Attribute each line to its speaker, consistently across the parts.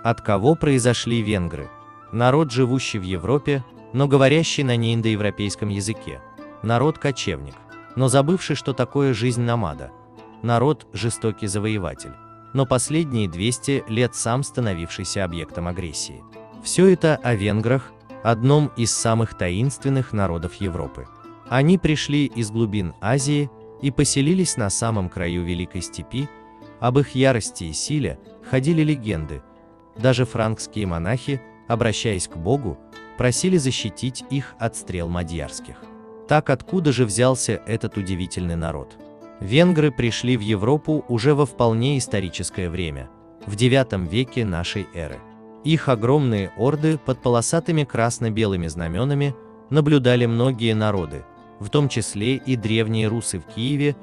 Speaker 1: От кого произошли венгры? Народ, живущий в Европе, но говорящий на неиндоевропейском языке. Народ-кочевник, но забывший, что такое жизнь номада. Народ – жестокий завоеватель, но последние 200 лет сам становившийся объектом агрессии. Все это о венграх, одном из самых таинственных народов Европы. Они пришли из глубин Азии и поселились на самом краю Великой Степи. Об их ярости и силе ходили легенды. Даже франкские монахи, обращаясь к Богу, просили защитить их от стрел мадьярских. Так откуда же взялся этот удивительный народ? Венгры пришли в Европу уже во вполне историческое время, в IX веке нашей эры. Их огромные орды под полосатыми красно-белыми знаменами наблюдали многие народы, в том числе и древние русы в Киеве,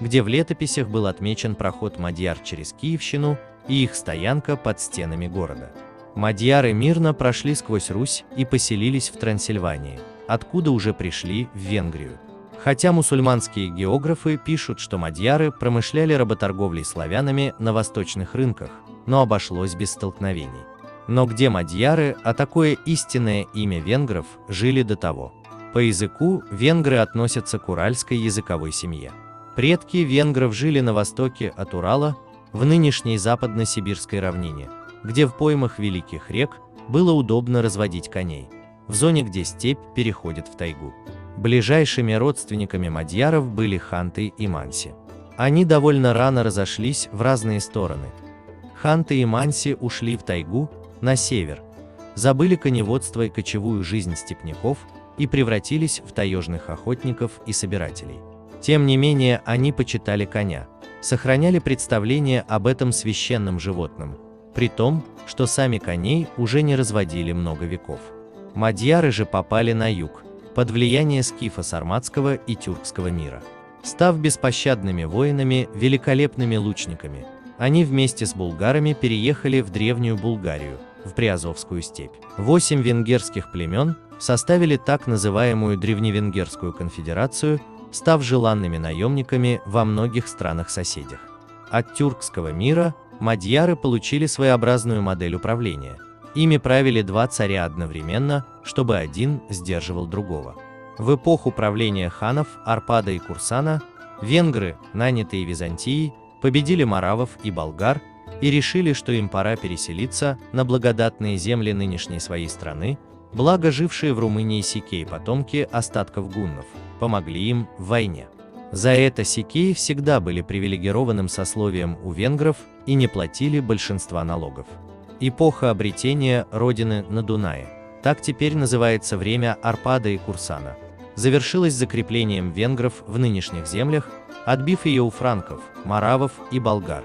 Speaker 1: где в летописях был отмечен проход мадьяр через Киевщину и их стоянка под стенами города. Мадьяры мирно прошли сквозь Русь и поселились в Трансильвании, откуда уже пришли в Венгрию. Хотя мусульманские географы пишут, что мадьяры промышляли работорговлей славянами на восточных рынках, но обошлось без столкновений. Но где мадьяры, а такое истинное имя венгров, жили до того? По языку венгры относятся к уральской языковой семье. Предки венгров жили на востоке от Урала, в нынешней западно-сибирской равнине, где в поймах великих рек было удобно разводить коней, в зоне, где степь переходит в тайгу. Ближайшими родственниками мадьяров были ханты и манси. Они довольно рано разошлись в разные стороны. Ханты и манси ушли в тайгу, на север, забыли коневодство и кочевую жизнь степняков и превратились в таежных охотников и собирателей. Тем не менее, они почитали коня, сохраняли представление об этом священном животном, при том, что сами коней уже не разводили много веков. Мадьяры же попали на юг, под влияние скифа сарматского и тюркского мира. Став беспощадными воинами, великолепными лучниками, они вместе с булгарами переехали в древнюю Булгарию, в Приазовскую степь. 8 венгерских племен составили так называемую Древневенгерскую конфедерацию, став желанными наемниками во многих странах-соседях. От тюркского мира мадьяры получили своеобразную модель управления. Ими правили 2 царя одновременно, чтобы один сдерживал другого. В эпоху правления ханов Арпада и Курсана венгры, нанятые Византией, победили маравов и болгар и решили, что им пора переселиться на благодатные земли нынешней своей страны, благо жившие в Румынии сикеи потомки остатков гуннов помогли им в войне. За это сикеи всегда были привилегированным сословием у венгров и не платили большинства налогов. Эпоха обретения родины на Дунае, так теперь называется время Арпада и Курсана, завершилась закреплением венгров в нынешних землях, отбив ее у франков, маравов и болгар.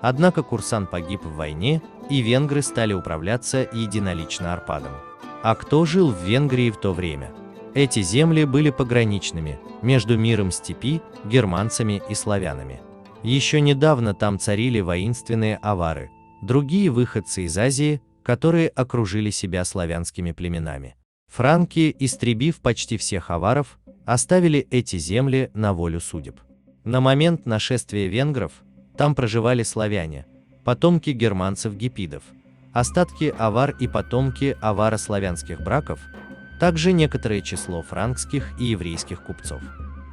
Speaker 1: Однако Курсан погиб в войне, и венгры стали управляться единолично Арпадом. А кто жил в Венгрии в то время? Эти земли были пограничными между миром степи, германцами и славянами. Еще недавно там царили воинственные авары, другие выходцы из Азии, которые окружили себя славянскими племенами. Франки, истребив почти всех аваров, оставили эти земли на волю судеб. На момент нашествия венгров там проживали славяне, потомки германцев-гепидов, остатки авар и потомки аваро-славянских браков, также некоторое число франкских и еврейских купцов.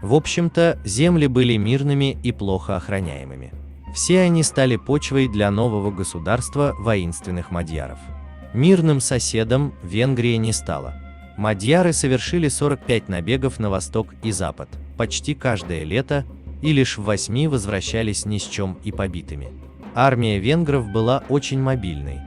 Speaker 1: В общем-то, земли были мирными и плохо охраняемыми. Все они стали почвой для нового государства воинственных мадьяров. Мирным соседом Венгрия не стала. Мадьяры совершили 45 набегов на восток и запад, почти каждое лето, и лишь в 8 возвращались ни с чем и побитыми. Армия венгров была очень мобильной.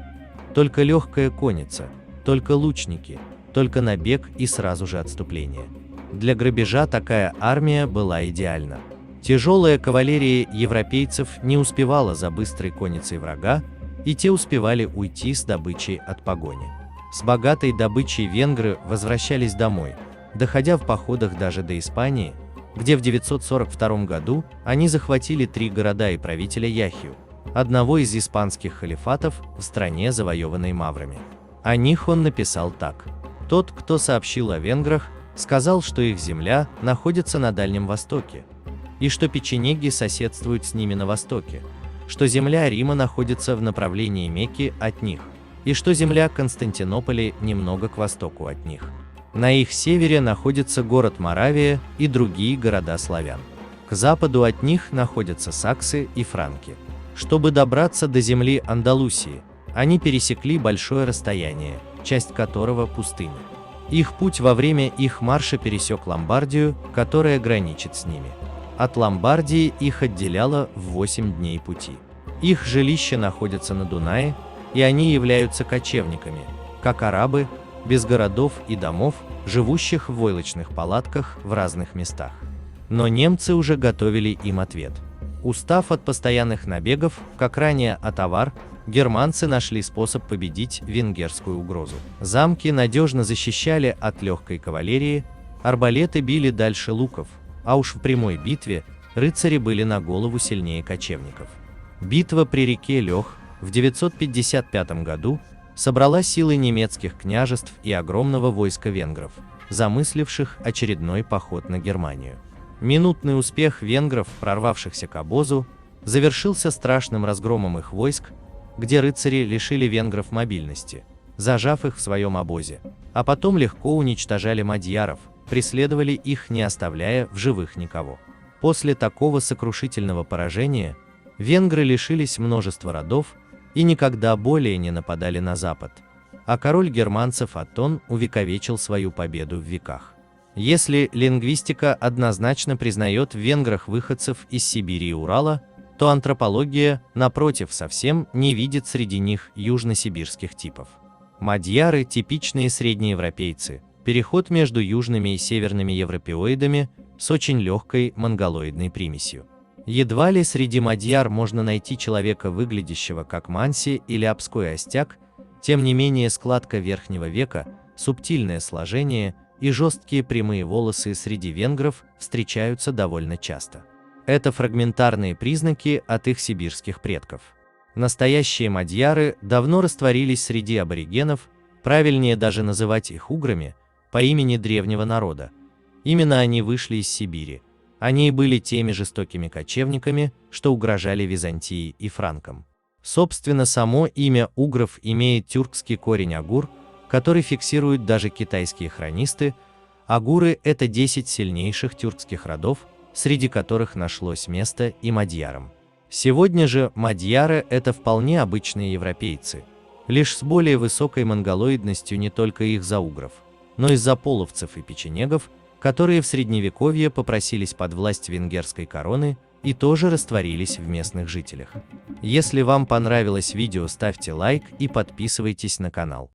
Speaker 1: Только легкая конница, только лучники, только набег и сразу же отступление. Для грабежа такая армия была идеальна. Тяжелая кавалерия европейцев не успевала за быстрой конницей врага, и те успевали уйти с добычей от погони. С богатой добычей венгры возвращались домой, доходя в походах даже до Испании, где в 942 году они захватили 3 города и правителя Яхию, одного из испанских халифатов в стране, завоеванной маврами. О них он написал так: «Тот, кто сообщил о венграх, сказал, что их земля находится на Дальнем Востоке, и что печенеги соседствуют с ними на востоке, что земля Рима находится в направлении Мекки от них, и что земля Константинополя немного к востоку от них. На их севере находится город Моравия и другие города славян. К западу от них находятся саксы и франки. Чтобы добраться до земли Андалусии, они пересекли большое расстояние, часть которого пустыня. Их путь во время их марша пересек Ломбардию, которая граничит с ними. От Ломбардии их отделяло в 8 дней пути. Их жилища находятся на Дунае, и они являются кочевниками, как арабы, без городов и домов, живущих в войлочных палатках в разных местах. Но немцы уже готовили им ответ. Устав от постоянных набегов, как ранее от авар, германцы нашли способ победить венгерскую угрозу. Замки надежно защищали от легкой кавалерии, арбалеты били дальше луков, а уж в прямой битве рыцари были на голову сильнее кочевников. Битва при реке Лех в 955 году собрала силы немецких княжеств и огромного войска венгров, замысливших очередной поход на Германию. Минутный успех венгров, прорвавшихся к обозу, завершился страшным разгромом их войск, где рыцари лишили венгров мобильности, зажав их в своем обозе, а потом легко уничтожали мадьяров, преследовали их, не оставляя в живых никого. После такого сокрушительного поражения венгры лишились множества родов и никогда более не нападали на запад, а король германцев Оттон увековечил свою победу в веках. Если лингвистика однозначно признает в венграх выходцев из Сибири и Урала, то антропология, напротив, совсем не видит среди них южносибирских типов. Мадьяры – типичные среднеевропейцы, переход между южными и северными европеоидами с очень легкой монголоидной примесью. Едва ли среди мадьяр можно найти человека, выглядящего как манси или обской остяк, тем не менее складка верхнего века, субтильное сложение и жесткие прямые волосы среди венгров встречаются довольно часто. Это фрагментарные признаки от их сибирских предков. Настоящие мадьяры давно растворились среди аборигенов, правильнее даже называть их уграми, по имени древнего народа. Именно они вышли из Сибири. Они были теми жестокими кочевниками, что угрожали Византии и франкам. Собственно, само имя угров имеет тюркский корень агур, который фиксируют даже китайские хронисты. Агуры – это 10 сильнейших тюркских родов, среди которых нашлось место и мадьярам. Сегодня же мадьяры – это вполне обычные европейцы, лишь с более высокой монголоидностью не только их заугров, но и заполовцев и печенегов, которые в средневековье попросились под власть венгерской короны и тоже растворились в местных жителях. Если вам понравилось видео, ставьте лайк и подписывайтесь на канал.